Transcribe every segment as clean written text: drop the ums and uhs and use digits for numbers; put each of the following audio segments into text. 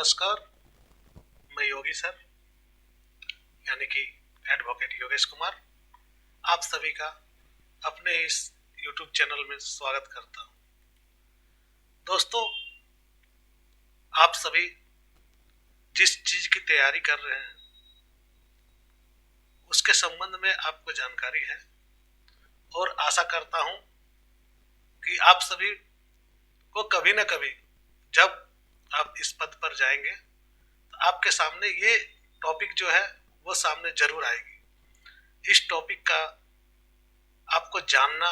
नमस्कार। मैं योगी सर यानी कि एडवोकेट योगेश कुमार आप सभी का अपने इस YouTube चैनल में स्वागत करता हूं। दोस्तों, आप सभी जिस चीज की तैयारी कर रहे हैं उसके संबंध में आपको जानकारी है और आशा करता हूं कि आप सभी को कभी न कभी जब आप इस पद पर जाएंगे तो आपके सामने ये टॉपिक जो है वो सामने जरूर आएगी। इस टॉपिक का आपको जानना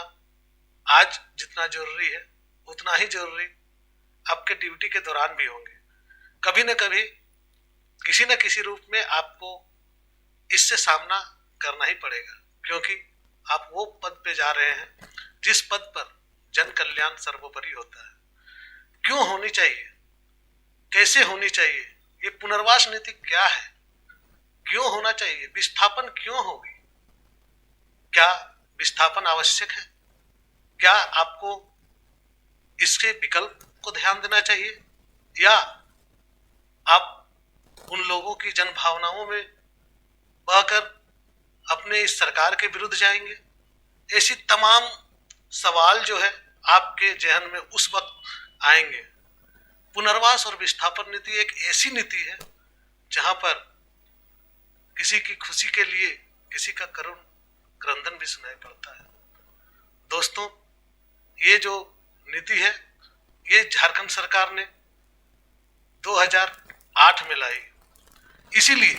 आज जितना जरूरी है उतना ही जरूरी आपके ड्यूटी के दौरान भी होंगे। कभी न कभी किसी न किसी रूप में आपको इससे सामना करना ही पड़ेगा, क्योंकि आप वो पद पे जा रहे हैं जिस पद पर जन कल्याण सर्वोपरि होता है। क्यों होनी चाहिए, कैसे होनी चाहिए, ये पुनर्वास नीति क्या है, क्यों होना चाहिए, विस्थापन क्यों होगी, क्या विस्थापन आवश्यक है, क्या आपको इसके विकल्प को ध्यान देना चाहिए या आप उन लोगों की जन भावनाओं में बहकर अपने इस सरकार के विरुद्ध जाएंगे। ऐसी तमाम सवाल जो है आपके जहन में उस वक्त आएंगे। पुनर्वास और विस्थापन नीति एक ऐसी नीति है जहां पर किसी की खुशी के लिए किसी का करुण क्रंदन भी सुनाई पड़ता है। दोस्तों, ये जो नीति है ये झारखंड सरकार ने 2008 में लाई। इसीलिए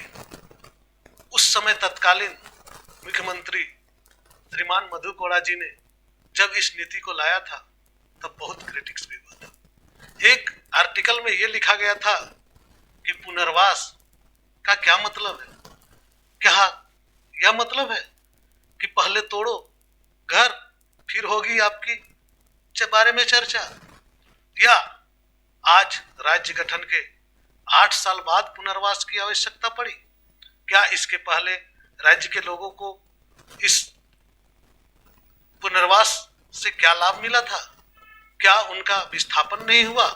उस समय तत्कालीन मुख्यमंत्री श्रीमान मधु कोड़ा जी ने जब इस नीति को लाया था तब बहुत क्रिटिक्स भी हुआ था। एक आर्टिकल में यह लिखा गया था कि पुनर्वास का क्या मतलब है। क्या यह मतलब है कि पहले तोड़ो घर फिर होगी आपकी बारे में चर्चा, या आज राज्य गठन के 8 साल बाद पुनर्वास की आवश्यकता पड़ी? क्या इसके पहले राज्य के लोगों को इस पुनर्वास से क्या लाभ मिला था? क्या उनका विस्थापन नहीं हुआ?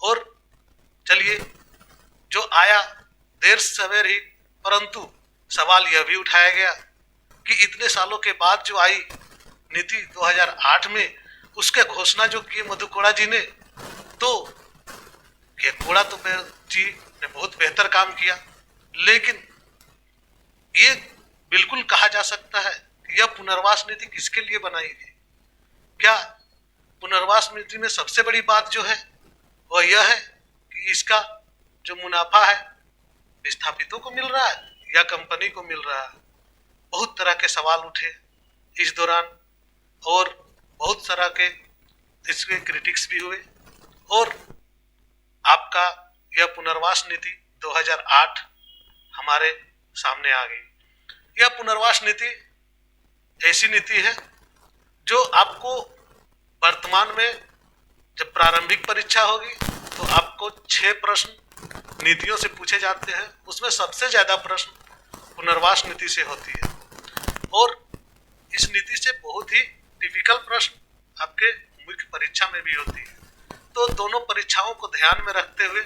और चलिए, जो आया देर सवेर ही, परंतु सवाल यह भी उठाया गया कि इतने सालों के बाद जो आई नीति 2008 में, उसके घोषणा जो की मधु कोड़ा जी ने, तो ये कोड़ा तो जी ने बहुत बेहतर काम किया, लेकिन ये बिल्कुल कहा जा सकता है कि यह पुनर्वास नीति किसके लिए बनाई गई? क्या पुनर्वास नीति में सबसे बड़ी बात जो है वह यह है कि इसका जो मुनाफा है विस्थापितों को मिल रहा है या कंपनी को मिल रहा है? बहुत तरह के सवाल उठे इस दौरान और बहुत तरह के इसके क्रिटिक्स भी हुए और आपका यह पुनर्वास नीति 2008 हमारे सामने आ गई। यह पुनर्वास नीति ऐसी नीति है जो आपको वर्तमान में जब प्रारंभिक परीक्षा होगी तो आपको 6 प्रश्न नीतियों से पूछे जाते हैं। उसमें सबसे ज्यादा प्रश्न पुनर्वास नीति से होती है और इस नीति से बहुत ही टिपिकल प्रश्न आपके मुख्य परीक्षा में भी होती है। तो दोनों परीक्षाओं को ध्यान में रखते हुए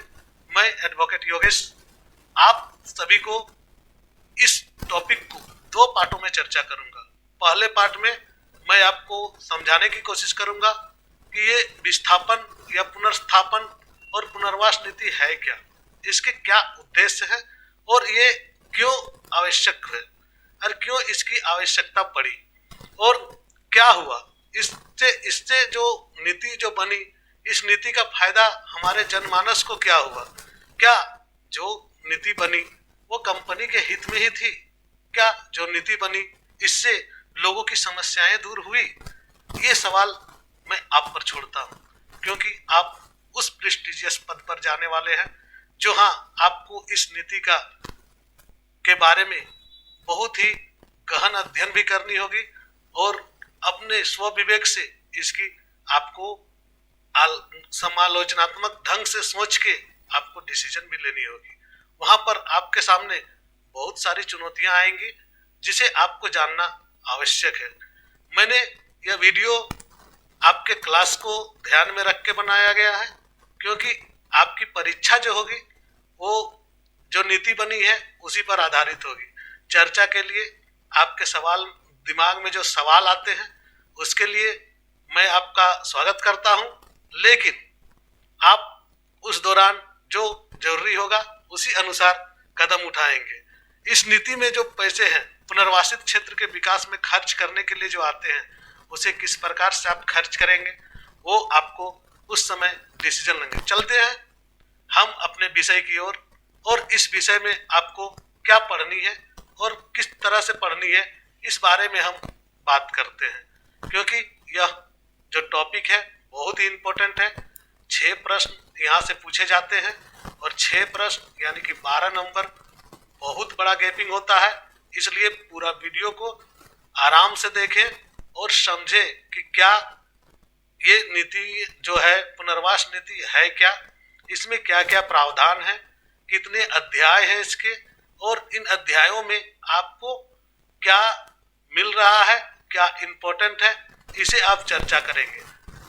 मैं एडवोकेट योगेश आप सभी को इस टॉपिक को 2 पार्टों में चर्चा करूंगा। पहले पार्ट में मैं आपको समझाने की कोशिश करूंगा कि ये विस्थापन या पुनर्स्थापन और पुनर्वास नीति है क्या, इसके क्या उद्देश्य है और ये क्यों आवश्यक है और क्यों इसकी आवश्यकता पड़ी और क्या हुआ इससे जो नीति जो बनी, इस नीति का फायदा हमारे जनमानस को क्या हुआ? क्या जो नीति बनी वो कंपनी के हित में ही थी? क्या जो नीति बनी इससे लोगों की समस्याएं दूर हुई? ये सवाल मैं आप पर छोड़ता हूं, क्योंकि आप उस प्रेस्टिजियस पद पर जाने वाले हैं जो आपको इस नीति के बारे में बहुत ही गहन अध्ययन भी करनी होगी और अपने स्व विवेक से इसकी आपको समालोचनात्मक ढंग से सोच के आपको डिसीजन भी लेनी होगी। वहां पर आपके सामने बहुत सारी चुनौतियां आएंगी जिसे आपको जानना आवश्यक है। मैंने यह वीडियो आपके क्लास को ध्यान में रख के बनाया गया है, क्योंकि आपकी परीक्षा जो होगी वो जो नीति बनी है उसी पर आधारित होगी। चर्चा के लिए आपके सवाल, दिमाग में जो सवाल आते हैं उसके लिए मैं आपका स्वागत करता हूं, लेकिन आप उस दौरान जो जरूरी होगा उसी अनुसार कदम उठाएंगे। इस नीति में जो पैसे हैं पुनर्वासित क्षेत्र के विकास में खर्च करने के लिए जो आते हैं, उसे किस प्रकार से आप खर्च करेंगे वो आपको उस समय डिसीजन लेंगे। चलते हैं हम अपने विषय की ओर, और इस विषय में आपको क्या पढ़नी है और किस तरह से पढ़नी है इस बारे में हम बात करते हैं, क्योंकि यह जो टॉपिक है बहुत ही इम्पोर्टेंट है। 6 प्रश्न यहाँ से पूछे जाते हैं और 6 प्रश्न यानी कि 12 नंबर, बहुत बड़ा गैपिंग होता है। इसलिए पूरा वीडियो को आराम से देखें और समझें कि क्या ये नीति जो है पुनर्वास नीति है क्या, इसमें क्या क्या प्रावधान है, कितने अध्याय हैं इसके, और इन अध्यायों में आपको क्या मिल रहा है, क्या इम्पोर्टेंट है, इसे आप चर्चा करेंगे,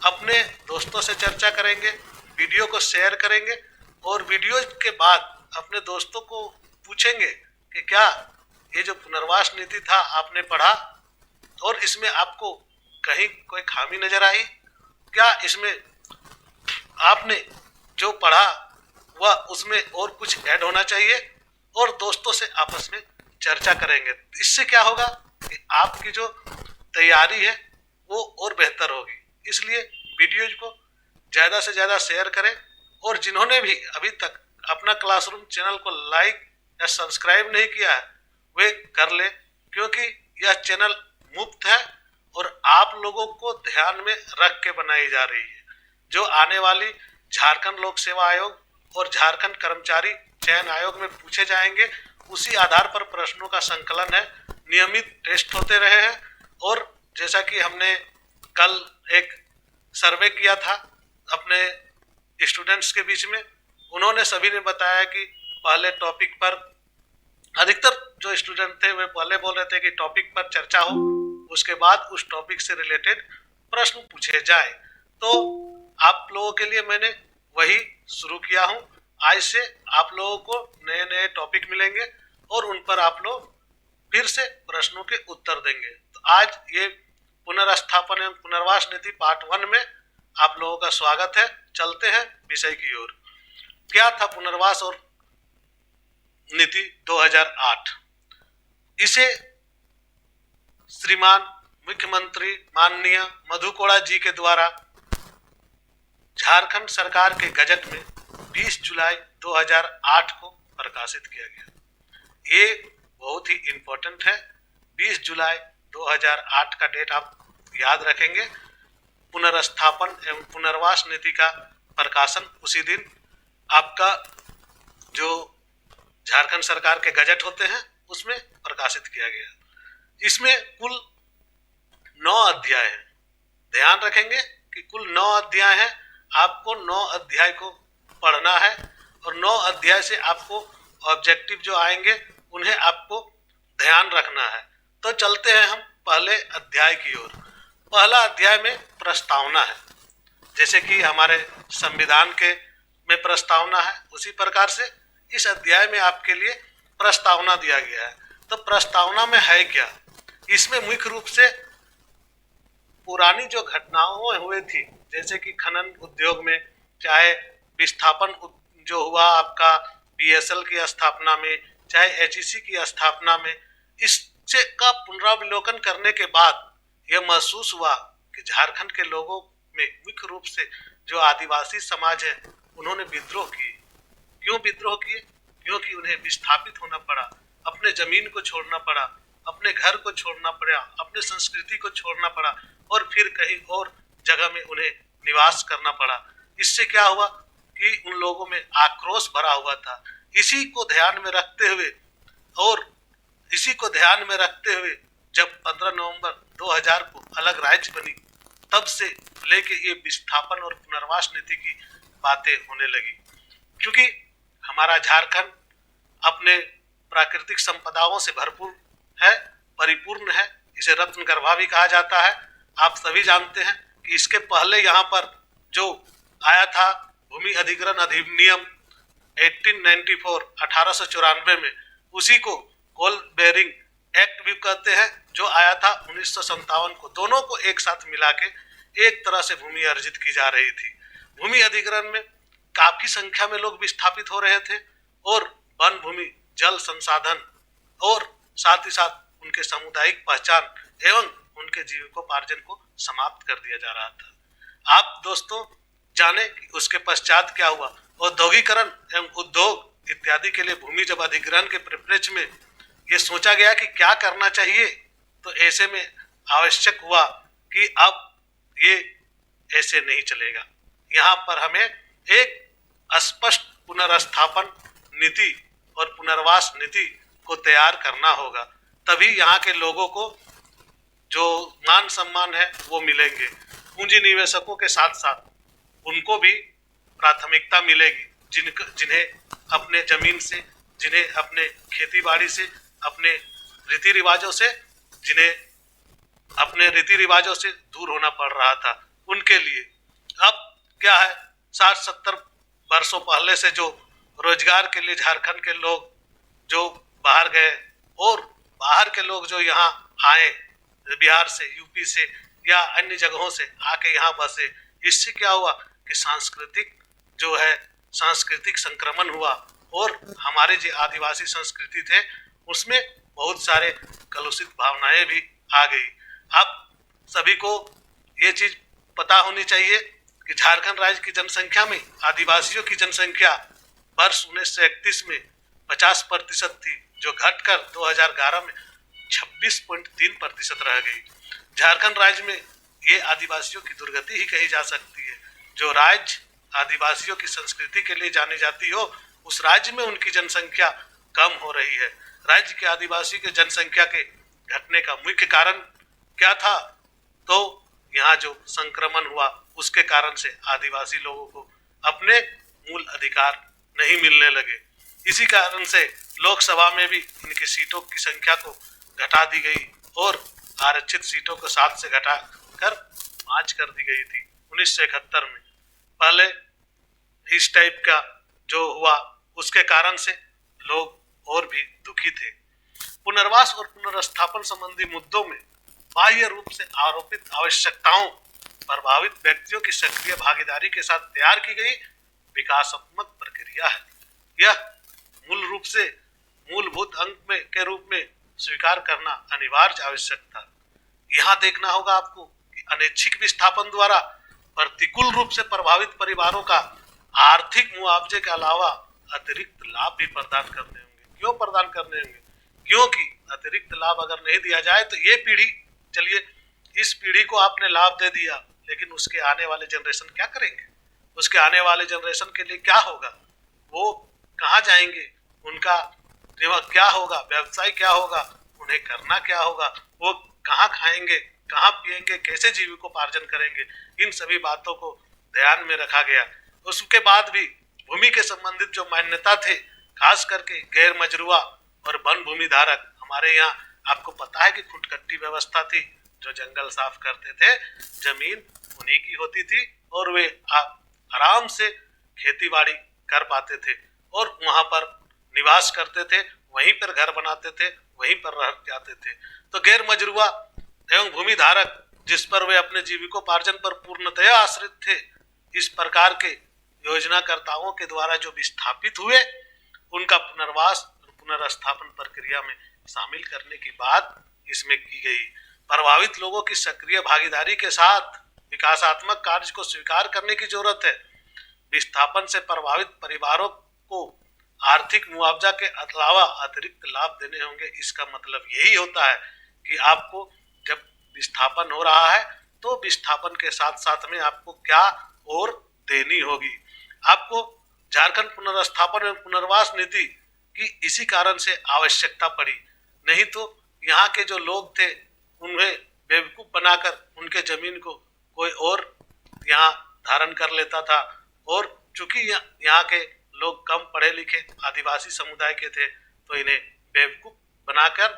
अपने दोस्तों से चर्चा करेंगे, वीडियो को शेयर करेंगे और वीडियो के बाद अपने दोस्तों को पूछेंगे कि क्या ये जो पुनर्वास नीति था आपने पढ़ा और इसमें आपको कहीं कोई खामी नजर आई, क्या इसमें आपने जो पढ़ा वह उसमें और कुछ ऐड होना चाहिए, और दोस्तों से आपस में चर्चा करेंगे। इससे क्या होगा कि आपकी जो तैयारी है वो और बेहतर होगी। इसलिए वीडियोज को ज़्यादा से ज़्यादा शेयर करें, और जिन्होंने भी अभी तक अपना क्लासरूम चैनल को लाइक या सब्सक्राइब नहीं किया है वे कर ले, क्योंकि यह चैनल मुफ्त है और आप लोगों को ध्यान में रख के बनाई जा रही है। जो आने वाली झारखंड लोक सेवा आयोग और झारखंड कर्मचारी चयन आयोग में पूछे जाएंगे, उसी आधार पर प्रश्नों का संकलन है। नियमित टेस्ट होते रहे हैं, और जैसा कि हमने कल एक सर्वे किया था अपने स्टूडेंट्स के बीच में, उन्होंने सभी ने बताया कि पहले टॉपिक पर, अधिकतर जो स्टूडेंट थे वे पहले बोल रहे थे कि टॉपिक पर चर्चा हो, उसके बाद उस टॉपिक से रिलेटेड प्रश्न पूछे जाए। तो आप लोगों के लिए मैंने वही शुरू किया हूँ। आज से आप लोगों को नए नए टॉपिक मिलेंगे और उन पर आप लोग फिर से प्रश्नों के उत्तर देंगे। तो आज ये पुनर्स्थापन एवं पुनर्वास नीति पार्ट 1 में आप लोगों का स्वागत है। चलते हैं विषय की ओर। क्या था पुनर्वास और नीति 2008? इसे श्रीमान मुख्यमंत्री माननीय मधु कोड़ा जी के द्वारा झारखंड सरकार के गजट में 20 जुलाई 2008 को प्रकाशित किया गया। ये बहुत ही इम्पोर्टेंट है। 20 जुलाई 2008 का डेट आप याद रखेंगे। पुनर्स्थापन एवं पुनर्वास नीति का प्रकाशन उसी दिन आपका जो झारखंड सरकार के गजट होते हैं उसमें प्रकाशित किया गया। इसमें कुल 9 अध्याय हैं। ध्यान रखेंगे कि कुल 9 अध्याय हैं। आपको 9 अध्याय को पढ़ना है और 9 अध्याय से आपको ऑब्जेक्टिव जो आएंगे उन्हें आपको ध्यान रखना है। तो चलते हैं हम पहले अध्याय की ओर। पहला अध्याय में प्रस्तावना है। जैसे कि हमारे संविधान के में प्रस्तावना है, उसी प्रकार से इस अध्याय में आपके लिए प्रस्तावना दिया गया है। तो प्रस्तावना में है क्या? इसमें मुख्य रूप से पुरानी जो घटनाओं हुई थी, जैसे कि खनन उद्योग में, चाहे विस्थापन जो हुआ आपका बीएसएल की स्थापना में, चाहे एचईसी की स्थापना में, इससे का पुनरावलोकन करने के बाद यह महसूस हुआ कि झारखंड के लोगों में मुख्य रूप से जो आदिवासी समाज है उन्होंने विद्रोह किए। क्यों विद्रोह किए? क्योंकि उन्हें विस्थापित होना पड़ा, अपने जमीन को छोड़ना पड़ा, अपने घर को छोड़ना पड़ा, अपने संस्कृति को छोड़ना पड़ा और फिर कहीं और जगह में उन्हें निवास करना पड़ा। इससे क्या हुआ कि उन लोगों में आक्रोश भरा हुआ था। इसी को ध्यान में रखते हुए जब 15 नवंबर 2000 को अलग राज्य बनी, तब से लेके ये विस्थापन और पुनर्वास नीति की बातें होने लगी। क्योंकि हमारा झारखंड अपने प्राकृतिक संपदाओं से भरपूर है, परिपूर्ण है। इसे रत्न गर्भा भी कहा जाता है। आप सभी जानते हैं कि इसके पहले यहाँ पर जो आया था भूमि अधिग्रहण अधिनियम 1894 1894 में, उसी को कोल बेरिंग एक्ट भी कहते हैं, जो आया था 1957 को। दोनों को एक साथ मिला के एक तरह से भूमि अर्जित की जा रही थी। भूमि अधिग्रहण में काफी संख्या में लोग विस्थापित हो रहे थे और वन भूमि, जल संसाधन और साथ ही साथ उनके सामुदायिक पहचान एवं उनके जीविकोपार्जन को समाप्त कर दिया जा रहा था। आप दोस्तों जाने कि उसके पश्चात क्या हुआ। औद्योगिकरण एवं उद्योग इत्यादि के लिए भूमि जब अधिग्रहण के परिप्रेक्ष्य में ये सोचा गया कि क्या करना चाहिए, तो ऐसे में आवश्यक हुआ कि अब ये ऐसे नहीं चलेगा। यहाँ पर हमें एक स्पष्ट पुनर्स्थापन नीति और पुनर्वास नीति को तैयार करना होगा, तभी यहाँ के लोगों को जो मान सम्मान है वो मिलेंगे। पूंजी निवेशकों के साथ साथ उनको भी प्राथमिकता मिलेगी, जिन्हें अपने जमीन से, जिन्हें अपने खेती बाड़ी से, अपने रीति रिवाजों से, जिन्हें अपने रीति रिवाजों से दूर होना पड़ रहा था, उनके लिए अब क्या है, 60-70 वर्षों पहले से जो रोजगार के लिए झारखंड के लोग जो बाहर गए और बाहर के लोग जो यहाँ आए, बिहार से, यूपी से या अन्य जगहों से आके यहाँ बसे, इससे क्या हुआ कि सांस्कृतिक संक्रमण हुआ और हमारे जो आदिवासी संस्कृति थे उसमें बहुत सारे कलुषित भावनाएं भी आ गई। आप सभी को ये चीज पता होनी चाहिए कि झारखंड राज्य की जनसंख्या में आदिवासियों की जनसंख्या वर्ष 1931 में 50% थी, जो घटकर 2011 में 26.3% रह गई। झारखंड राज्य में ये आदिवासियों की दुर्गति ही कही जा सकती है। जो राज्य आदिवासियों की संस्कृति के लिए जानी जाती हो, उस राज्य में उनकी जनसंख्या कम हो रही है। राज्य के आदिवासी के जनसंख्या के घटने का मुख्य कारण क्या था, तो यहाँ जो संक्रमण हुआ उसके कारण से आदिवासी लोगों को अपने मूल अधिकार नहीं मिलने लगे। इसी कारण से लोकसभा में भी इनकी सीटों की संख्या को घटा दी गई और आरक्षित सीटों को 7 से घटाकर 5 कर दी गई थी 1971 में। पहले इस टाइप का जो हुआ उसके कारण से लोग और भी दुखी थे। पुनर्वास और पुनर्स्थापन संबंधी मुद्दों में बाह्य रूप से आरोपित आवश्यकताओं प्रभावित व्यक्तियों की सक्रिय भागीदारी के साथ तैयार की गई विकासात्मक प्रक्रिया है। यह मूल रूप से मूलभूत अंग में के रूप में स्वीकार करना अनिवार्य आवश्यक था। यहाँ देखना होगा आपको कि अनैच्छिक विस्थापन द्वारा प्रतिकूल रूप से प्रभावित परिवारों का आर्थिक मुआवजे के अलावा अतिरिक्त लाभ भी प्रदान करने होंगे। क्यों प्रदान करने होंगे? क्योंकि अतिरिक्त लाभ अगर नहीं दिया जाए तो ये पीढ़ी, चलिए इस पीढ़ी को आपने लाभ दे दिया, लेकिन उसके आने वाले जनरेशन क्या करेंगे? उसके आने वाले जनरेशन के लिए क्या होगा? वो कहाँ जाएंगे? उनका क्या होगा? व्यवसाय क्या होगा? उन्हें करना क्या होगा? वो कहाँ खाएंगे, कहाँ पिएंगे, कैसे जीविकोपार्जन करेंगे? इन सभी बातों को ध्यान में रखा गया। उसके बाद भी भूमि के संबंधित जो मान्यता थे, खास करके गैर मजरूआ और वन भूमि धारक, हमारे यहाँ आपको पता है कि खुटकट्टी व्यवस्था थी, जो जंगल साफ करते थे, जमीन उन्हीं की होती थी और वे आराम से खेती बाड़ी कर पाते थे और वहां पर निवास करते थे, वहीं पर घर बनाते थे, वहीं पर रह जाते थे। तो गैर मजरूआ एवं भूमि धारक जिस पर वे अपने जीविकोपार्जन पर पूर्णतया आश्रित थे, इस प्रकार के योजनाकर्ताओं के द्वारा जो विस्थापित हुए, उनका पुनर्वास और पुनर्स्थापन प्रक्रिया में शामिल करने की बात इसमें की गई। प्रभावित लोगों की सक्रिय भागीदारी के साथ विकासात्मक कार्य को स्वीकार करने की जरूरत है। विस्थापन से प्रभावित परिवारों को आर्थिक मुआवजा के अलावा अतिरिक्त लाभ देने होंगे। इसका मतलब यही होता है कि आपको जब विस्थापन हो रहा है तो विस्थापन के साथ साथ में आपको क्या और देनी होगी। आपको झारखंड पुनर्स्थापन एवं पुनर्वास नीति की इसी कारण से आवश्यकता पड़ी, नहीं तो यहाँ के जो लोग थे उन्हें बेवकूफ बनाकर उनके जमीन को कोई और यहाँ धारण कर लेता था। और चूंकि यहाँ के लोग कम पढ़े लिखे आदिवासी समुदाय के थे, तो इन्हें बेवकूफ बनाकर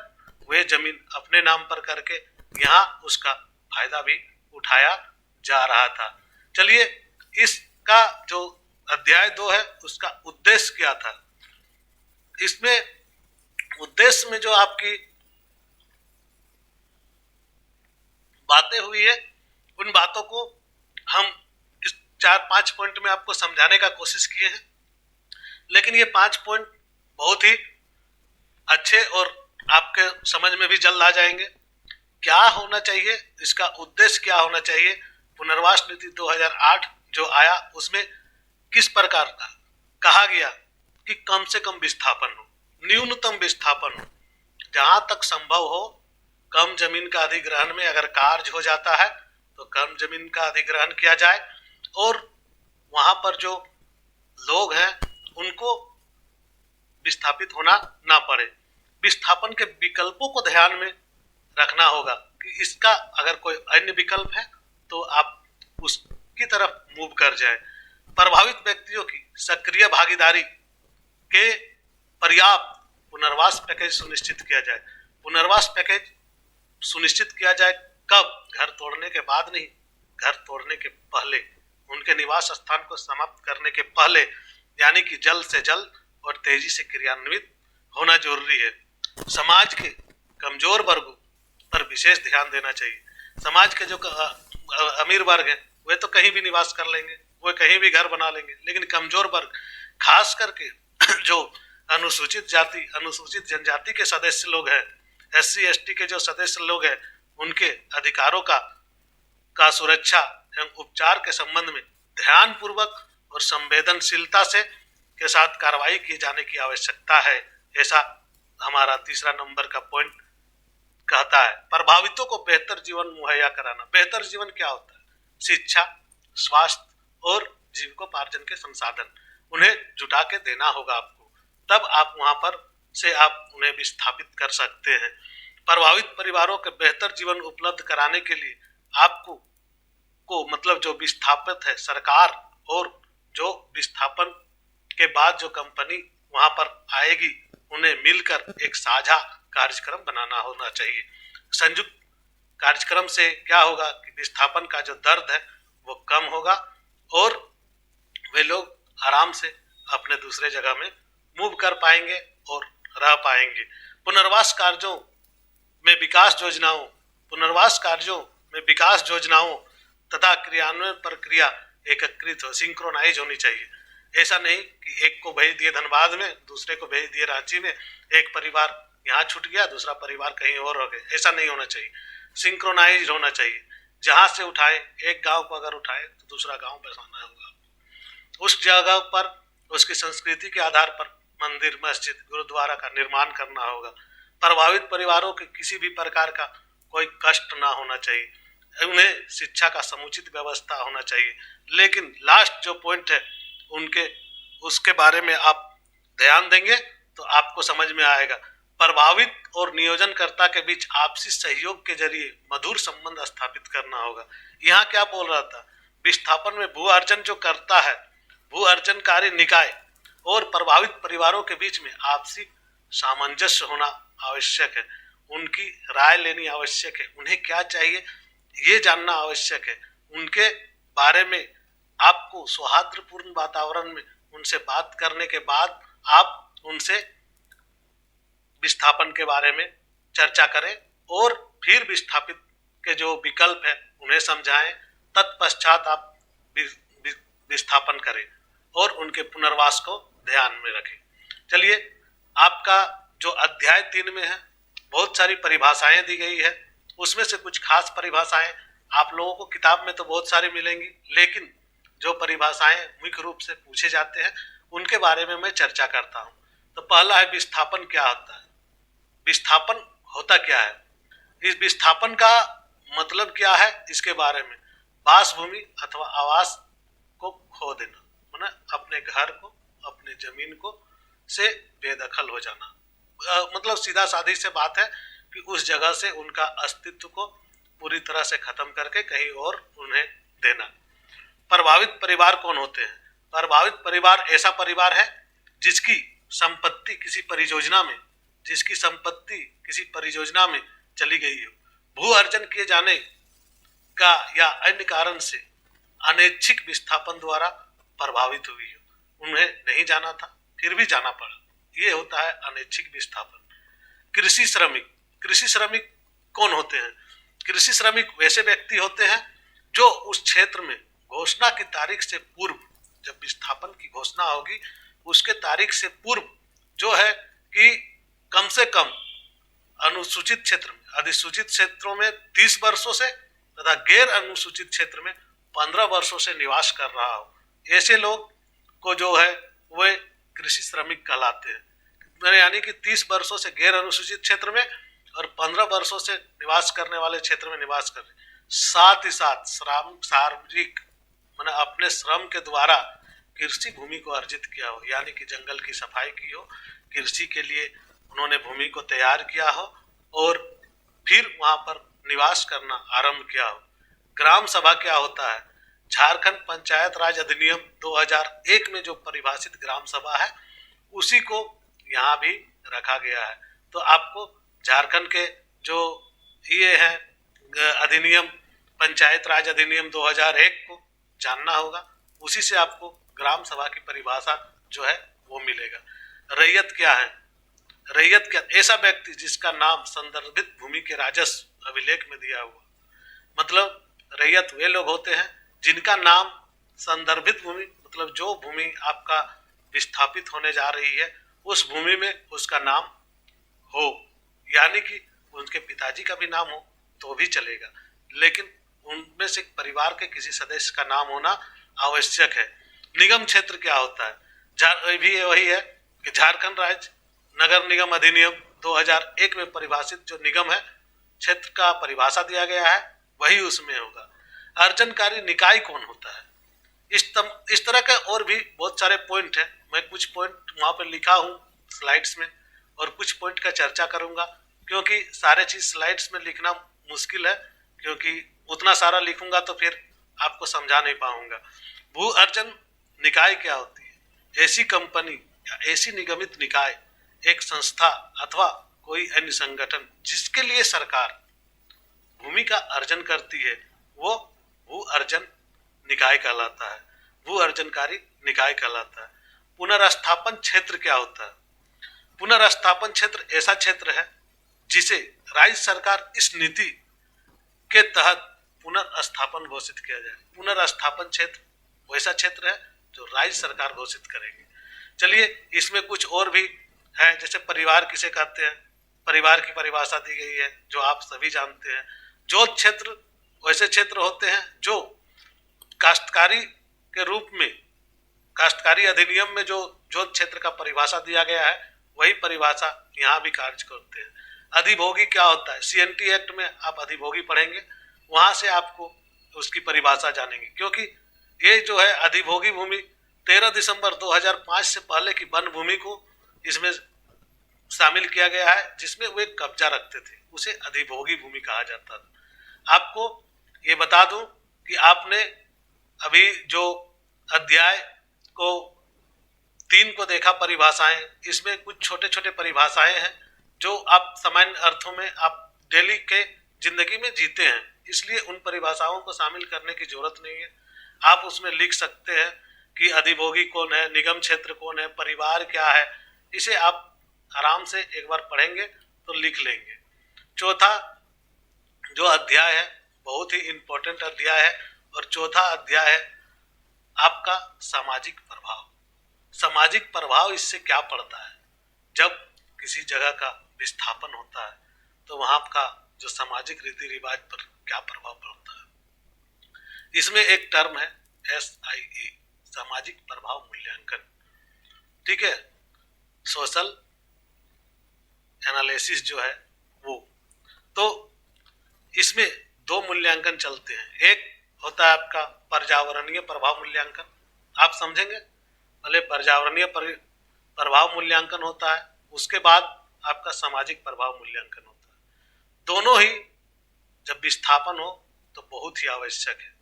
वे जमीन अपने नाम पर करके यहाँ उसका फायदा भी उठाया जा रहा था। चलिए, इसका जो अध्याय 2 है उसका उद्देश्य क्या था। इसमें उद्देश्य में जो आपकी बातें हुई है उन बातों को हम इस 4-5 पॉइंट में आपको समझाने का कोशिश किए हैं, लेकिन ये 5 पॉइंट बहुत ही अच्छे और आपके समझ में भी जल्द आ जाएंगे। क्या होना चाहिए, इसका उद्देश्य क्या होना चाहिए। पुनर्वास नीति 2008 जो आया उसमें किस प्रकार का कहा गया कि कम से कम विस्थापन हो, न्यूनतम विस्थापन हो, जहां तक संभव हो कम जमीन का अधिग्रहण में अगर कार्य हो जाता है तो कम जमीन का अधिग्रहण किया जाए और वहां पर जो लोग हैं उनको विस्थापित होना ना पड़े। विस्थापन के विकल्पों को ध्यान में रखना होगा कि इसका अगर कोई अन्य विकल्प है तो आप उसकी तरफ मूव कर जाए। प्रभावित व्यक्तियों की सक्रिय भागीदारी के पर्याप्त पुनर्वास पैकेज सुनिश्चित किया जाए। पुनर्वास पैकेज सुनिश्चित किया जाए कब? घर तोड़ने के बाद नहीं, घर तोड़ने के पहले, उनके निवास स्थान को समाप्त करने के पहले, यानी कि जल्द से जल्द और तेजी से क्रियान्वित होना जरूरी है। समाज के कमजोर वर्गों पर विशेष ध्यान देना चाहिए। समाज के जो अमीर वर्ग है वे तो कहीं भी निवास कर लेंगे, वे कहीं भी घर बना लेंगे, लेकिन कमजोर वर्ग खास करके जो अनुसूचित जाति अनुसूचित जनजाति के सदस्य लोग हैं, SC/ST के जो सदस्य लोग हैं, उनके अधिकारों का सुरक्षा एवं उपचार के संबंध में ध्यान पूर्वक और संवेदनशीलता से के साथ कार्रवाई किए जाने की आवश्यकता है। ऐसा हमारा तीसरा नंबर का पॉइंट कहता है। प्रभावितों को बेहतर जीवन मुहैया कराना। बेहतर जीवन क्या होता है? शिक्षा, स्वास्थ्य और जीविकोपार्जन के संसाधन उन्हें जुटा के देना होगा आपको, तब आप वहां पर से आप उन्हें विस्थापित कर सकते हैं। प्रभावित परिवारों के बेहतर जीवन उपलब्ध कराने के लिए आपको मतलब जो विस्थापित है सरकार और जो विस्थापन के बाद जो कंपनी वहां पर आएगी उन्हें मिलकर एक साझा कार्यक्रम बनाना होना चाहिए। संयुक्त कार्यक्रम से क्या होगा कि विस्थापन का जो दर्द है वो कम होगा और वे लोग आराम से अपने दूसरे जगह में मूव कर पाएंगे और रह पाएंगे। पुनर्वास कार्यों में विकास योजनाओं तथा क्रियान्वयन प्रक्रिया एकीकृत हो, सिंक्रोनाइज होनी चाहिए। ऐसा नहीं कि एक को भेज दिए धनबाद में, दूसरे को भेज दिए रांची में, एक परिवार यहाँ छूट गया, दूसरा परिवार कहीं और हो गया। ऐसा नहीं होना चाहिए, सिंक्रोनाइज होना चाहिए। जहां से उठाए, एक गांव को अगर उठाए तो दूसरा गांव बसाना होगा, उस जगह पर उसकी संस्कृति के आधार पर मंदिर, मस्जिद, गुरुद्वारा का निर्माण करना होगा। प्रभावित परिवारों के किसी भी प्रकार का कोई कष्ट ना होना चाहिए, उन्हें शिक्षा का समुचित व्यवस्था होना चाहिए। लेकिन लास्ट जो पॉइंट है उसके बारे में आप ध्यान देंगे तो आपको समझ में आएगा। प्रभावित और नियोजनकर्ता के बीच आपसी सहयोग के जरिए मधुर संबंध स्थापित करना होगा। यहाँ क्या बोल रहा था? विस्थापन में भू अर्जन जो करता है, भू अर्जनकारी निकाय और प्रभावित परिवारों के बीच में आपसी सामंजस्य होना आवश्यक है, उनकी राय लेनी आवश्यक है, उन्हें क्या चाहिए ये जानना आवश्यक है। उनके बारे में आपको सौहार्दपूर्ण वातावरण में उनसे बात करने के बाद आप उनसे विस्थापन के बारे में चर्चा करें और फिर विस्थापित के जो विकल्प है उन्हें समझाएं। तत्पश्चात आप विस्थापन करें और उनके पुनर्वास को ध्यान में रखें। चलिए, आपका जो अध्याय 3 में है बहुत सारी परिभाषाएं दी गई है, उसमें से कुछ खास परिभाषाएं आप लोगों को किताब में तो बहुत सारी मिलेंगी, लेकिन जो परिभाषाएं मुख्य रूप से पूछे जाते हैं उनके बारे में मैं चर्चा करता हूं। तो पहला है विस्थापन क्या होता है। विस्थापन होता क्या है? इस विस्थापन का मतलब क्या है, इसके बारे में वासभूमि अथवा आवास को खो देना, माने अपने घर को, अपने जमीन को से बेदखल हो जाना। मतलब सीधा साधी से बात है कि उस जगह से उनका अस्तित्व को पूरी तरह से खत्म करके कहीं और उन्हें देना। प्रभावित परिवार कौन होते हैं? प्रभावित परिवार ऐसा परिवार है जिसकी संपत्ति किसी परियोजना में चली गई हो, भू अर्जन किए जाने का या अन्य कारण से अनैच्छिक विस्थापन द्वारा प्रभावित हुई हो। उन्हें नहीं जाना था, फिर भी जाना पड़ा। ये होता है अनैच्छिक विस्थापन। कृषि श्रमिक कौन होते हैं? कृषि श्रमिक वैसे व्यक्ति होते हैं जो उस क्षेत्र में घोषणा की तारीख से पूर्व, जब विस्थापन की घोषणा होगी उसके तारीख से पूर्व जो है कि कम से कम अनुसूचित क्षेत्र में, अधिसूचित क्षेत्रों में 30 वर्षों से तथा गैर अनुसूचित क्षेत्र में 15 वर्षों से निवास कर रहा हो, ऐसे लोग को जो है वे कृषि श्रमिक कहलाते हैं। यानी कि 30 वर्षों से गैर अनुसूचित क्षेत्र में और 15 वर्षों से निवास करने वाले क्षेत्र में निवास कर रहे, साथ ही साथ शारीरिक मैंने अपने श्रम के द्वारा कृषि भूमि को अर्जित किया हो, यानी कि जंगल की सफाई की हो, कृषि के लिए उन्होंने भूमि को तैयार किया हो और फिर वहां पर निवास करना आरंभ किया हो। ग्राम सभा क्या होता है? झारखंड पंचायत राज अधिनियम 2001 में जो परिभाषित ग्राम सभा है उसी को यहाँ भी रखा गया है। तो आपको झारखंड के जो ये है अधिनियम, पंचायत राज अधिनियम 2001 को जानना होगा, उसी से आपको ग्राम सभा की परिभाषा जो है वो मिलेगा। रैयत क्या है? रैयत क्या? ऐसा व्यक्ति जिसका नाम संदर्भित भूमि के राजस्व अभिलेख में दिया हुआ। मतलब रैयत वे लोग होते हैं जिनका नाम संदर्भित भूमि, मतलब जो भूमि आपका विस्थापित होने जा रही है उस भूमि में उसका नाम हो, यानी कि उनके पिताजी का भी नाम हो तो भी चलेगा, लेकिन उनमें से परिवार के किसी सदस्य का नाम होना आवश्यक है। निगम क्षेत्र क्या होता है? भी वही है कि झारखंड राज्य नगर निगम अधिनियम 2001 में परिभाषित जो निगम है क्षेत्र का परिभाषा दिया गया है वही उसमें होगा। अर्जनकारी निकाय कौन होता है? इस तरह के और भी बहुत सारे पॉइंट हैं। मैं कुछ पॉइंट वहां पर लिखा हूँ स्लाइड्स में और कुछ पॉइंट का चर्चा करूंगा, क्योंकि सारे चीज स्लाइड्स में लिखना मुश्किल है, क्योंकि उतना सारा लिखूंगा तो फिर आपको समझा नहीं पाऊंगा। भू अर्जन निकाय क्या होती है? ऐसी कंपनी या ऐसी निगमित निकाय, एक संस्था अथवा कोई अन्य संगठन जिसके लिए सरकार भूमि का अर्जन करती है वो भू अर्जन निकाय कहलाता है, भू अर्जनकारी निकाय कहलाता है। पुनर्स्थापन क्षेत्र क्या होता है? पुनर्स्थापन क्षेत्र ऐसा क्षेत्र है जिसे राज्य सरकार इस नीति के तहत पुनर्स्थापन घोषित किया जाए। पुनर्स्थापन क्षेत्र वैसा क्षेत्र है जो राज्य सरकार घोषित करेगी। चलिए इसमें कुछ और भी है, जैसे परिवार किसे कहते हैं, परिवार की परिभाषा दी गई है जो आप सभी जानते हैं। जोत क्षेत्र वैसे क्षेत्र होते हैं जो काश्तकारी के रूप में, काश्तकारी अधिनियम में जो जोत क्षेत्र का परिभाषा दिया गया है वही परिभाषा यहाँ भी कार्य करते हैं। अधिभोगी क्या होता है? CNT एक्ट में आप अधिभोगी पढ़ेंगे, वहां से आपको उसकी परिभाषा जानेंगे, क्योंकि ये जो है अधिभोगी भूमि 13 दिसंबर 2005 से पहले की वन भूमि को इसमें शामिल किया गया है, जिसमें वे कब्जा रखते थे, उसे अधिभोगी भूमि कहा जाता था। आपको ये बता दूं कि आपने अभी जो अध्याय को 3 को देखा परिभाषाएं, इसमें कुछ छोटे छोटे परिभाषाएं हैं जो आप सामान्य अर्थों में आप डेली के जिंदगी में जीते हैं, इसलिए उन परिभाषाओं को शामिल करने की जरूरत नहीं है। आप उसमें लिख सकते हैं कि अधिभोगी कौन है, निगम क्षेत्र कौन है, परिवार क्या है, इसे आप आराम से एक बार पढ़ेंगे तो लिख लेंगे। चौथा जो अध्याय है बहुत ही इंपॉर्टेंट अध्याय है, और चौथा अध्याय है आपका सामाजिक प्रभाव। सामाजिक प्रभाव इससे क्या पड़ता है? जब किसी जगह का विस्थापन होता है तो वहां का जो सामाजिक रीति रिवाज पर क्या प्रभाव पड़ता है। इसमें एक टर्म है SIA, सामाजिक प्रभाव मूल्यांकन, ठीक है, सोशल एनालिसिस जो है वो। तो इसमें 2 मूल्यांकन चलते हैं। एक होता है आपका पर्यावरणीय प्रभाव मूल्यांकन, आप समझेंगे, पहले पर्यावरणीय प्रभाव मूल्यांकन होता है, उसके बाद आपका सामाजिक प्रभाव मूल्यांकन होता है। दोनों ही जब विस्थापन हो तो बहुत ही आवश्यक है।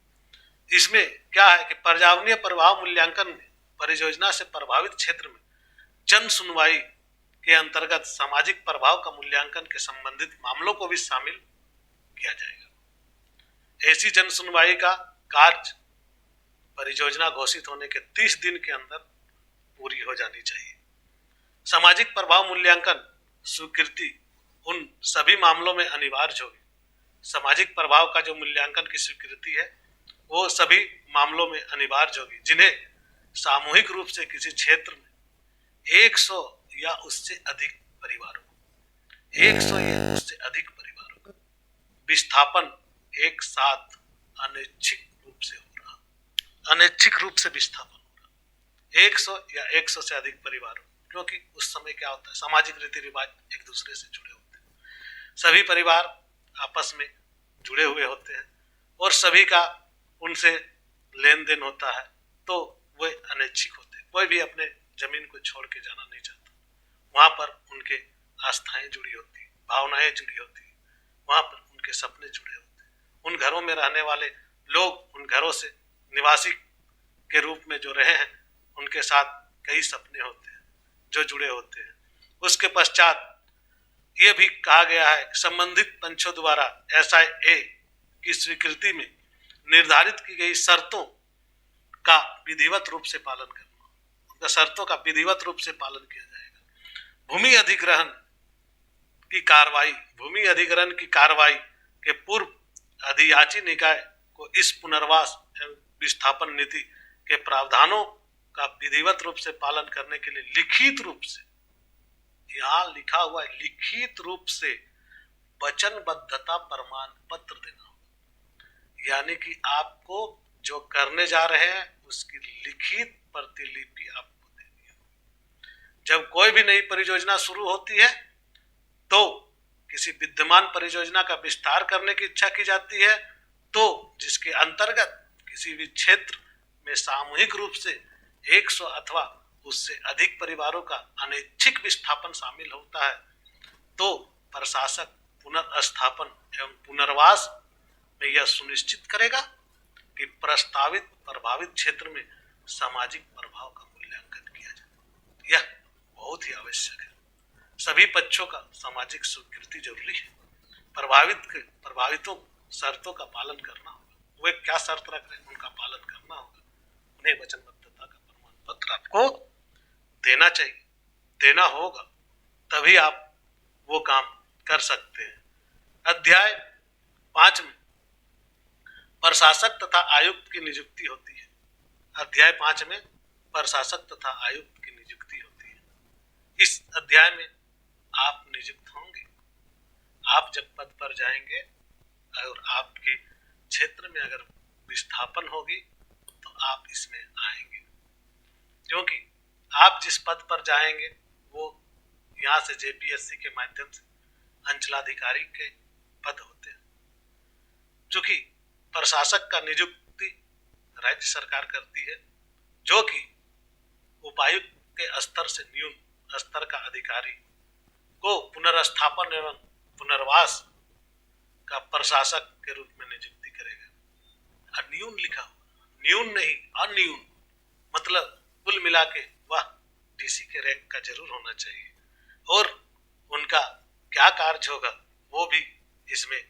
इसमें क्या है कि पर्यावरणीय प्रभाव मूल्यांकन में परियोजना से प्रभावित क्षेत्र में जन सुनवाई के अंतर्गत सामाजिक प्रभाव का मूल्यांकन के संबंधित मामलों को भी शामिल किया जाएगा। ऐसी जन सुनवाई का कार्य परियोजना घोषित होने के 30 दिन के अंदर पूरी हो जानी चाहिए। सामाजिक प्रभाव मूल्यांकन स्वीकृति उन सभी मामलों में अनिवार्य होगी। सामाजिक प्रभाव का जो मूल्यांकन की स्वीकृति है वो सभी मामलों में अनिवार्य होगी जिन्हें सामूहिक रूप से किसी क्षेत्र में 100 या उससे अधिक परिवारों को 100 या उससे अधिक परिवारों का विस्थापन एक साथ अनैच्छिक रूप से हो रहा, अनैच्छिक रूप से विस्थापन हो रहा 100 या 100 से अधिक परिवारों, क्योंकि उस समय क्या होता है सामाजिक रीति रिवाज एक दूसरे से जुड़े होते हैं, सभी परिवार आपस में जुड़े हुए होते हैं और सभी का उनसे लेन देन होता है, तो वे अनैच्छिक होते हैं। कोई भी अपने जमीन को छोड़ के जाना नहीं चाहता, वहां पर उनके आस्थाएं जुड़ी होती, भावनाएं जुड़ी होती, वहां पर उनके सपने जुड़े होते हैं। उन घरों में रहने वाले लोग उन घरों से निवासी के रूप में जो रहे हैं उनके साथ कई सपने होते हैं जो जुड़े होते हैं। उसके पश्चात ये भी कहा गया है संबंधित पंचों द्वारा SIA की स्वीकृति में निर्धारित की गई शर्तों का विधिवत रूप से पालन करना, उनका शर्तों का विधिवत रूप से पालन किया जाएगा। भूमि अधिग्रहण की कार्रवाई के पूर्व अधियाची निकाय को इस पुनर्वास एवं विस्थापन नीति के प्रावधानों का विधिवत रूप से पालन करने के लिए लिखित रूप से, यहाँ लिखा हुआ है लिखित रूप से वचनबद्धता प्रमाण पत्र देना होगा, यानी कि आपको जो करने जा रहे हैं उसकी लिखित प्रतिलिपि आपको देनी है। जब कोई भी नई परियोजना शुरू होती है तो किसी विद्यमान परियोजना का विस्तार करने की इच्छा की जाती है, तो जिसके अंतर्गत किसी भी क्षेत्र में सामूहिक रूप से 100 अथवा उससे अधिक परिवारों का अनैच्छिक विस्थापन शामिल होता है, तो प्रशासक पुनर्स्थापन एवं पुनर्वास में यह सुनिश्चित करेगा कि प्रभावित क्षेत्र में सामाजिक प्रभाव का मूल्यांकन किया जाए। यह बहुत ही आवश्यक है। सभी पक्षों का सामाजिक स्वीकृति जरूरी है। प्रभावितों शर्तों का पालन करना होगा, वे क्या शर्त रख रहे हैं उनका पालन करना होगा, उन्हें वचनबद्धता का प्रमाण पत्र आपको देना चाहिए, देना होगा, तभी आप वो काम कर सकते हैं। अध्याय 5 में प्रशासक तथा आयुक्त की नियुक्ति होती है। अध्याय 5 में प्रशासक तथा आयुक्त की नियुक्ति होती है। इस अध्याय में आप नियुक्त होंगे। आप जब पद पर जाएंगे और आपके क्षेत्र में अगर विस्थापन होगी तो आप इसमें आएंगे, क्योंकि आप जिस पद पर जाएंगे वो यहाँ से JPSC के माध्यम से अंचलाधिकारी के पद होते हैं। चूंकि प्रशासक का नियुक्ति राज्य सरकार करती है, जो कि उपायुक्त के स्तर से न्यून स्तर का अधिकारी को पुनर्स्थापन एवं पुनर्वास का प्रशासक के रूप में नियुक्ति करेगा। न्यून लिखा हुआ, न्यून नहीं अन्यून, मतलब कुल मिला के वह DC के रैंक का जरूर होना चाहिए और उनका क्या कार्य होगा वो भी इसमें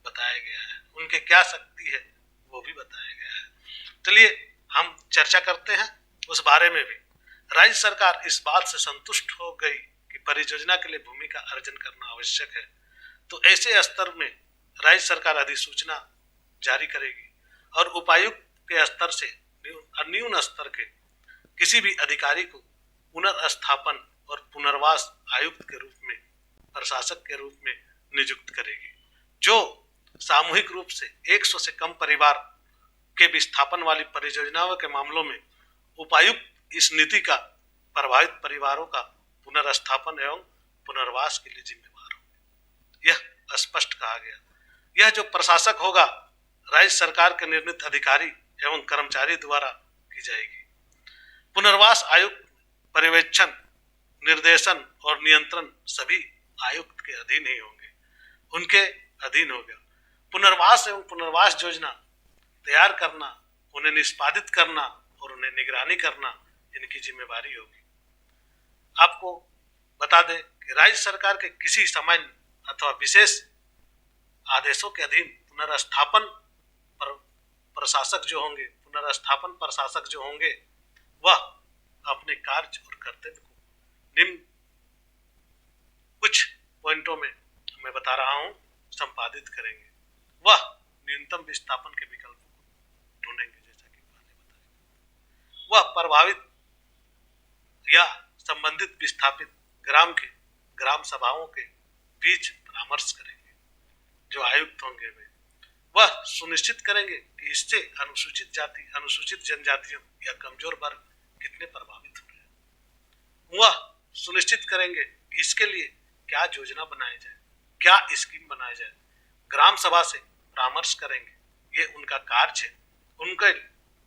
बताया गया है, उनके क्या शक्ति है वो भी बताया गया है। चलिए हम चर्चा करते हैं उस बारे में भी। राज्य सरकार इस बात से संतुष्ट हो गई कि परियोजना के लिए भूमि का अर्जन करना आवश्यक है, तो ऐसे स्तर में राज्य सरकार अधिसूचना जारी करेगी और उपायुक्त के स्तर से न्यून स्तर के किसी भी अधिकारी को पुनर्स्थापन और पुनर्वास आयुक्त के रूप में, प्रशासक के रूप में नियुक्त करेगी। जो सामूहिक रूप से 100 से कम परिवार के विस्थापन वाली परियोजनाओं के मामलों में उपायुक्त इस नीति का प्रभावित परिवारों का पुनर्स्थापन एवं पुनर्वास के लिए जिम्मेदार होंगे। यह स्पष्ट कहा गया। यह जो प्रशासक होगा राज्य सरकार के निर्णीत अधिकारी एवं कर्मचारी द्वारा की जाएगी। पुनर्वास आयुक्त पर्यवेक्षण, निर्देशन और नियंत्रण सभी आयुक्त के अधीन ही होंगे, उनके अधीन होगा। पुनर्वास एवं पुनर्वास योजना तैयार करना, उन्हें निष्पादित करना और उन्हें निगरानी करना इनकी जिम्मेदारी होगी। आपको बता दें कि राज्य सरकार के किसी सामान्य अथवा विशेष आदेशों के अधीन पुनर्स्थापन प्रशासक जो होंगे, पुनर्स्थापन प्रशासक जो होंगे वह अपने कार्य और कर्तव्य को निम्न कुछ पॉइंटों में मैं बता रहा हूं संपादित करेंगे। वह न्यूनतम विस्थापन के विकल्प को ढूंढेंगे, जैसा कि पहले बताया। वह प्रभावित या संबंधित विस्थापित ग्राम सभाओं के बीच परामर्श करेंगे, जो आयुक्त होंगे वे। वह सुनिश्चित करेंगे कि इससे अनुसूचित जाति, अनुसूचित जनजातियों या कमजोर वर्ग कितने प्रभावित हो रहे हैं। वह सुनिश्चित करेंगे कि इसके लिए क्या योजना बनाई जाए, क्या स्कीम बनाई जाए। ग्राम सभा से परामर्श करेंगे, ये उनका कार्य है। उनके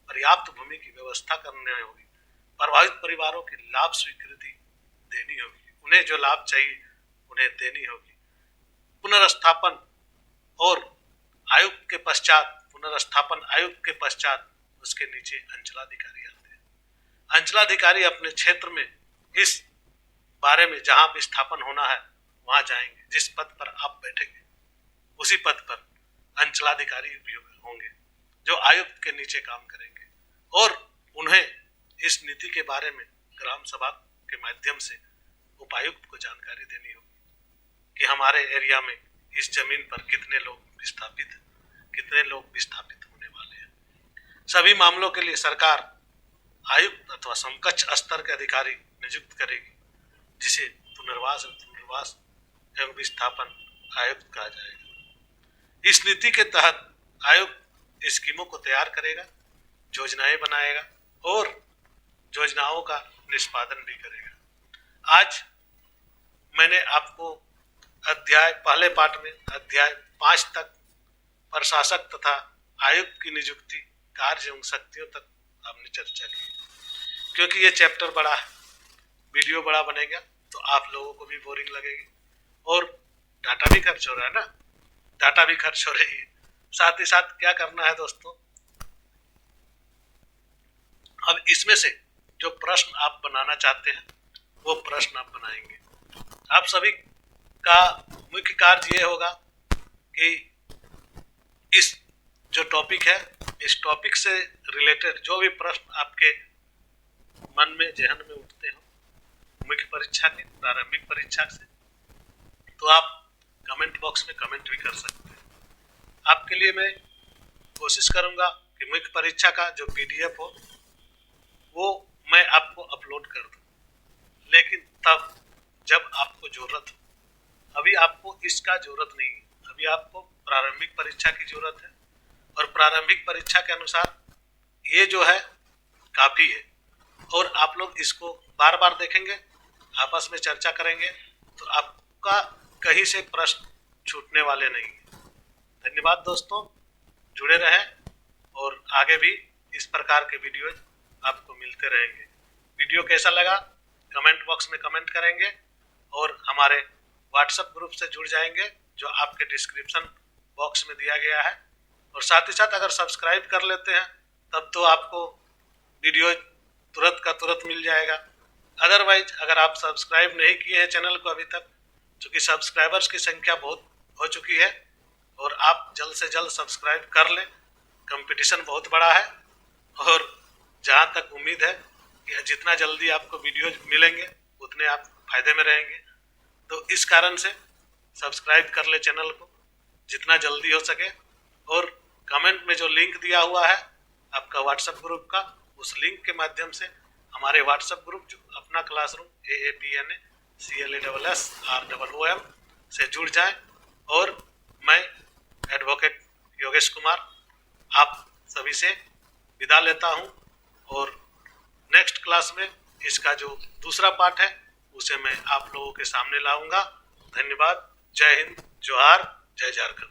पर्याप्त भूमि की व्यवस्था करनी होगी। प्रभावित परिवारों की लाभ स्वीकृति देनी होगी, उन्हें जो लाभ चाहिए उन्हें देनी होगी। पुनर्स्थापन और आयुक्त के पश्चात, पुनर्स्थापन आयुक्त के पश्चात उसके नीचे अंचलाधिकारी आते हैं। अंचलाधिकारी अपने क्षेत्र में इस बारे में जहां विस्थापन होना है वहां जाएंगे। जिस पद पर आप बैठेंगे उसी पद पर अंचलाधिकारी भी होंगे, जो आयुक्त के नीचे काम करेंगे, और उन्हें इस नीति के बारे में ग्राम सभा के माध्यम से उपायुक्त को जानकारी देनी होगी कि हमारे एरिया में इस जमीन पर कितने लोग विस्थापित हैं, कितने लोग विस्थापित होने वाले हैं। सभी मामलों के लिए सरकार आयुक्त अथवा समकक्ष स्तर के अधिकारी नियुक्त करेगी, जिसे पुनर्वास एवं विस्थापन आयुक्त कहा जाएगा। इस नीति के तहत आयुक्त स्कीमों को तैयार करेगा, योजनाएं बनाएगा और योजनाओं का निष्पादन भी करेगा। आज मैंने आपको पहले पाठ में अध्याय 5 तक प्रशासक तथा आयुक्त की नियुक्ति, कार्य एवं शक्तियों तक हमने चर्चा की। क्योंकि ये चैप्टर बड़ा है, वीडियो बड़ा बनेगा तो आप लोगों को भी बोरिंग लगेगी, और डाटा भी खर्च हो रहा है ना, डाटा भी खर्च हो रही है। साथ ही साथ क्या करना है दोस्तों, अब इसमें से जो प्रश्न आप बनाना चाहते हैं वो प्रश्न आप बनाएंगे। आप सभी का मुख्य कार्य ये होगा कि इस जो टॉपिक है, इस टॉपिक से रिलेटेड जो भी प्रश्न आपके मन में, जहन में उठते हो मुख्य परीक्षा के, प्रारंभिक परीक्षा से, तो आप कमेंट बॉक्स में कमेंट भी कर सकते हैं। आपके लिए मैं कोशिश करूंगा कि मुख्य परीक्षा का जो PDF हो वो मैं आपको अपलोड कर दूं, लेकिन तब जब आपको जरूरत हो। अभी आपको इसका जरूरत नहीं है, अभी आपको प्रारंभिक परीक्षा की जरूरत है, और प्रारंभिक परीक्षा के अनुसार ये जो है काफी है, और आप लोग इसको बार बार देखेंगे, आपस में चर्चा करेंगे, तो आपका कहीं से प्रश्न छूटने वाले नहीं है। धन्यवाद दोस्तों, जुड़े रहें और आगे भी इस प्रकार के वीडियो आपको मिलते रहेंगे। वीडियो कैसा लगा कमेंट बॉक्स में कमेंट करेंगे, और हमारे व्हाट्सएप ग्रुप से जुड़ जाएंगे जो आपके डिस्क्रिप्शन बॉक्स में दिया गया है। और साथ ही साथ अगर सब्सक्राइब कर लेते हैं तब तो आपको वीडियो तुरंत का तुरंत मिल जाएगा। अदरवाइज अगर आप सब्सक्राइब नहीं किए हैं चैनल को अभी तक, क्योंकि सब्सक्राइबर्स की संख्या बहुत हो चुकी है, और आप जल्द से जल्द सब्सक्राइब कर लें। कंपटीशन बहुत बड़ा है, और जहाँ तक उम्मीद है कि जितना जल्दी आपको वीडियो मिलेंगे उतने आप फायदे में रहेंगे। तो इस कारण से सब्सक्राइब कर ले चैनल को जितना जल्दी हो सके, और कमेंट में जो लिंक दिया हुआ है आपका व्हाट्सएप ग्रुप का, उस लिंक के माध्यम से हमारे व्हाट्सएप ग्रुप जो अपना क्लासरूम AAPNA CLASSROOM से जुड़ जाएं। और मैं एडवोकेट योगेश कुमार आप सभी से विदा लेता हूं, और नेक्स्ट क्लास में इसका जो दूसरा पार्ट है उसे मैं आप लोगों के सामने लाऊंगा। धन्यवाद, जय हिंद, जोहार, जय झारखंड।